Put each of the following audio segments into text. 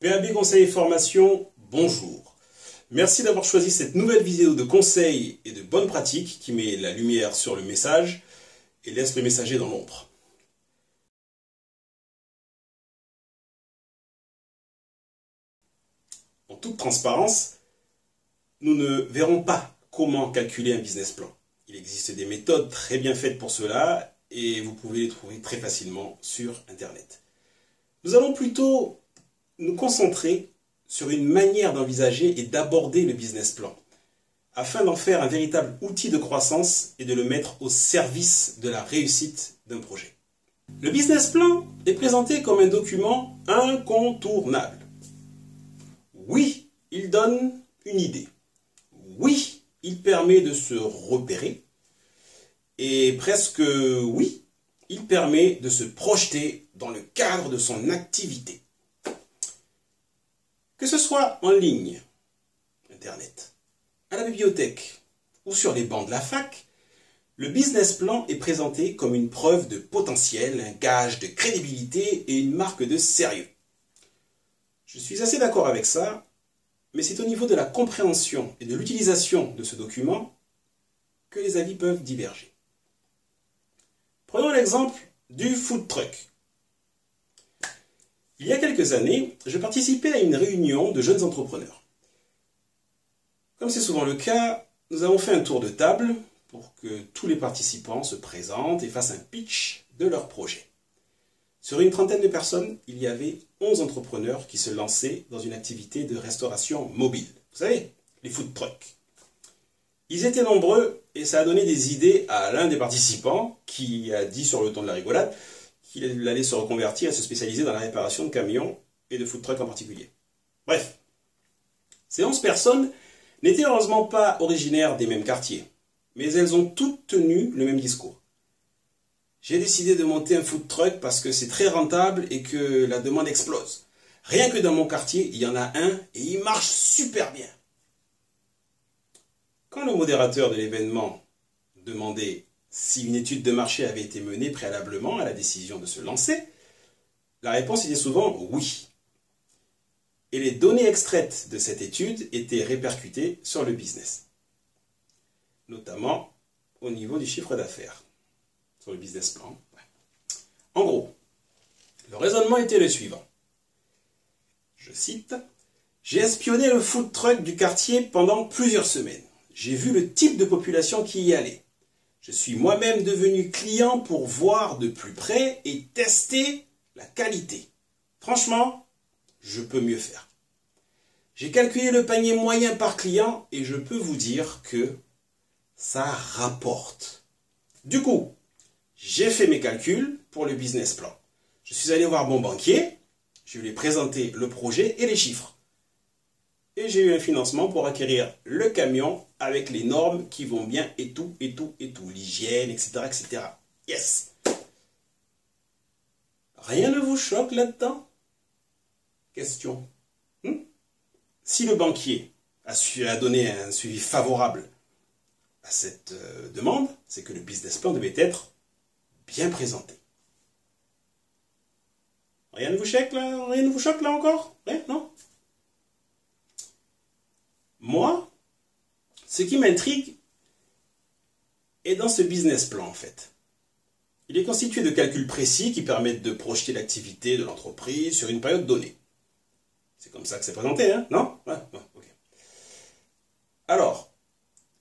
PAB Conseil et Formation, bonjour. Merci d'avoir choisi cette nouvelle vidéo de conseils et de bonnes pratiques qui met la lumière sur le message et laisse le messager dans l'ombre. En toute transparence, nous ne verrons pas comment calculer un business plan. Il existe des méthodes très bien faites pour cela et vous pouvez les trouver très facilement sur Internet. Nous allons plutôt nous concentrer sur une manière d'envisager et d'aborder le business plan, afin d'en faire un véritable outil de croissance et de le mettre au service de la réussite d'un projet. Le business plan est présenté comme un document incontournable. Oui, il donne une idée. Oui, il permet de se repérer. Et presque oui, il permet de se projeter dans le cadre de son activité. Que ce soit en ligne, Internet, à la bibliothèque ou sur les bancs de la fac, le business plan est présenté comme une preuve de potentiel, un gage de crédibilité et une marque de sérieux. Je suis assez d'accord avec ça, mais c'est au niveau de la compréhension et de l'utilisation de ce document que les avis peuvent diverger. Prenons l'exemple du food truck. Il y a quelques années, je participais à une réunion de jeunes entrepreneurs. Comme c'est souvent le cas, nous avons fait un tour de table pour que tous les participants se présentent et fassent un pitch de leur projet. Sur une trentaine de personnes, il y avait 11 entrepreneurs qui se lançaient dans une activité de restauration mobile. Vous savez, les food trucks. Ils étaient nombreux et ça a donné des idées à l'un des participants qui a dit sur le ton de la rigolade qu'il allait se reconvertir et se spécialiser dans la réparation de camions et de food trucks en particulier. Bref, ces 11 personnes n'étaient heureusement pas originaires des mêmes quartiers, mais elles ont toutes tenu le même discours. J'ai décidé de monter un food truck parce que c'est très rentable et que la demande explose. Rien que dans mon quartier, il y en a un et il marche super bien. Quand le modérateur de l'événement demandait si une étude de marché avait été menée préalablement à la décision de se lancer, la réponse était souvent oui. Et les données extraites de cette étude étaient répercutées sur le business, notamment au niveau du chiffre d'affaires, sur le business plan. En gros, le raisonnement était le suivant. Je cite, « J'ai espionné le food truck du quartier pendant plusieurs semaines. J'ai vu le type de population qui y allait. Je suis moi-même devenu client pour voir de plus près et tester la qualité. Franchement, je peux mieux faire. J'ai calculé le panier moyen par client et je peux vous dire que ça rapporte. Du coup, j'ai fait mes calculs pour le business plan. Je suis allé voir mon banquier, je lui ai présenté le projet et les chiffres. Et j'ai eu un financement pour acquérir le camion avec les normes qui vont bien et tout, l'hygiène, etc., etc. Yes! Rien ne vous choque là-dedans? Question. Si le banquier a donné un suivi favorable à cette demande, c'est que le business plan devait être bien présenté. Rien ne vous choque là? Rien ne vous choque là encore? Rien, non? Moi, ce qui m'intrigue est dans ce business plan en fait. Il est constitué de calculs précis qui permettent de projeter l'activité de l'entreprise sur une période donnée. C'est comme ça que c'est présenté, hein? Non? Ouais, ok. Alors,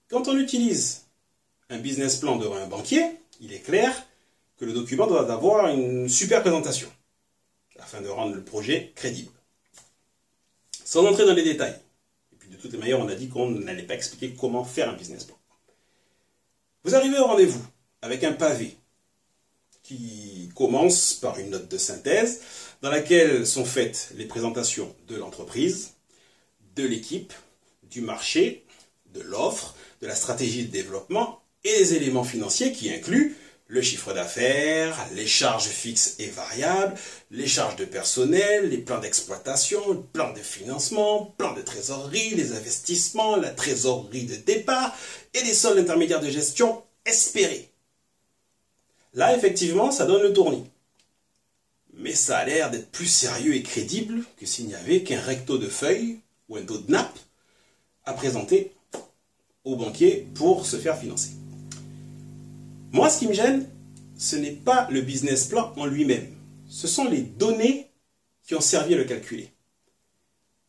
quand on utilise un business plan devant un banquier, il est clair que le document doit avoir une super présentation, afin de rendre le projet crédible. Sans entrer dans les détails, et puis de toutes les manières, on a dit qu'on n'allait pas expliquer comment faire un business plan. Vous arrivez au rendez-vous avec un pavé qui commence par une note de synthèse dans laquelle sont faites les présentations de l'entreprise, de l'équipe, du marché, de l'offre, de la stratégie de développement et des éléments financiers qui incluent le chiffre d'affaires, les charges fixes et variables, les charges de personnel, les plans d'exploitation, le plan de financement, plan de trésorerie, les investissements, la trésorerie de départ et les soldes intermédiaires de gestion espérés. Là, effectivement, ça donne le tournis. mais ça a l'air d'être plus sérieux et crédible que s'il n'y avait qu'un recto de feuilles ou un dos de nappe à présenter au banquier pour se faire financer. Moi, ce qui me gêne, ce n'est pas le business plan en lui-même. Ce sont les données qui ont servi à le calculer.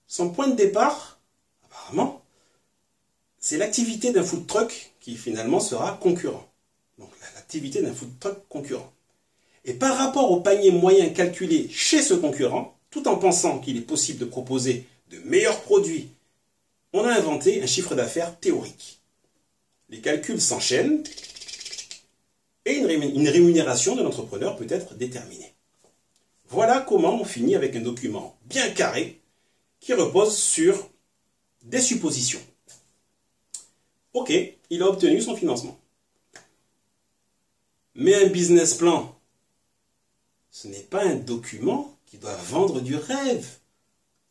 Son point de départ, apparemment, c'est l'activité d'un food truck qui finalement sera concurrent. Donc l'activité d'un food truck concurrent. Et par rapport au panier moyen calculé chez ce concurrent, tout en pensant qu'il est possible de proposer de meilleurs produits, on a inventé un chiffre d'affaires théorique. Les calculs s'enchaînent et une rémunération de l'entrepreneur peut être déterminée. Voilà comment on finit avec un document bien carré qui repose sur des suppositions. Ok, il a obtenu son financement. Mais un business plan, ce n'est pas un document qui doit vendre du rêve.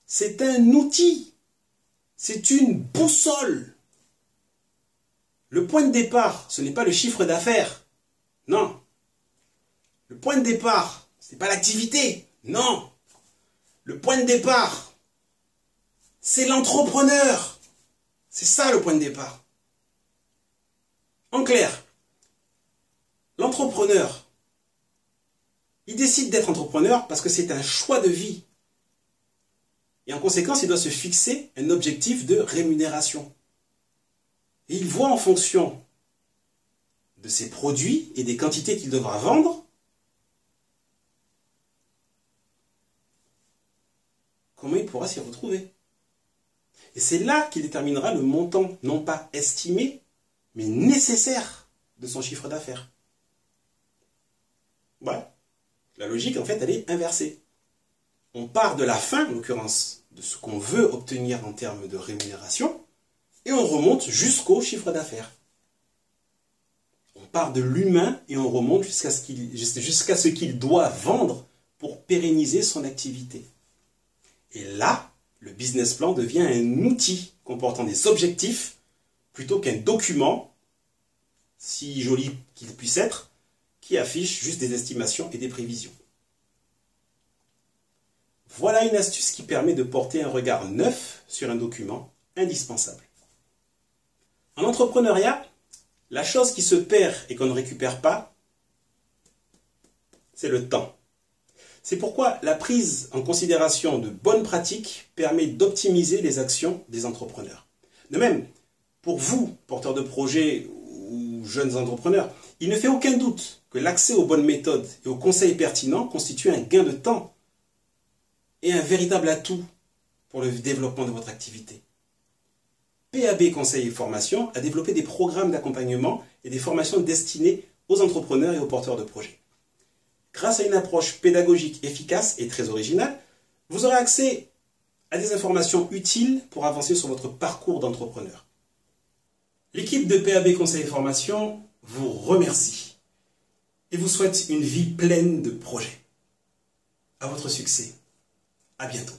C'est un outil. C'est une boussole. Le point de départ, ce n'est pas le chiffre d'affaires. Non. Le point de départ, ce n'est pas l'activité. Non. Le point de départ, c'est l'entrepreneur. C'est ça le point de départ. En clair, l'entrepreneur, il décide d'être entrepreneur parce que c'est un choix de vie. Et en conséquence, il doit se fixer un objectif de rémunération. Et il voit en fonction de ses produits et des quantités qu'il devra vendre comment il pourra s'y retrouver. Et c'est là qu'il déterminera le montant, non pas estimé, mais nécessaire de son chiffre d'affaires. Voilà. La logique, en fait, elle est inversée. On part de la fin, en l'occurrence, de ce qu'on veut obtenir en termes de rémunération, et on remonte jusqu'au chiffre d'affaires. On part de l'humain et on remonte jusqu'à ce qu'il doit vendre pour pérenniser son activité. Et là, le business plan devient un outil comportant des objectifs plutôt qu'un document, si joli qu'il puisse être, qui affiche juste des estimations et des prévisions. Voilà une astuce qui permet de porter un regard neuf sur un document indispensable. En entrepreneuriat, la chose qui se perd et qu'on ne récupère pas, c'est le temps. C'est pourquoi la prise en considération de bonnes pratiques permet d'optimiser les actions des entrepreneurs. De même, pour vous, porteurs de projets ou jeunes entrepreneurs, il ne fait aucun doute que l'accès aux bonnes méthodes et aux conseils pertinents constitue un gain de temps et un véritable atout pour le développement de votre activité. PAB Conseil et Formation a développé des programmes d'accompagnement et des formations destinées aux entrepreneurs et aux porteurs de projets. Grâce à une approche pédagogique efficace et très originale, vous aurez accès à des informations utiles pour avancer sur votre parcours d'entrepreneur. L'équipe de PAB Conseil et Formation vous remercie et vous souhaite une vie pleine de projets. À votre succès. À bientôt.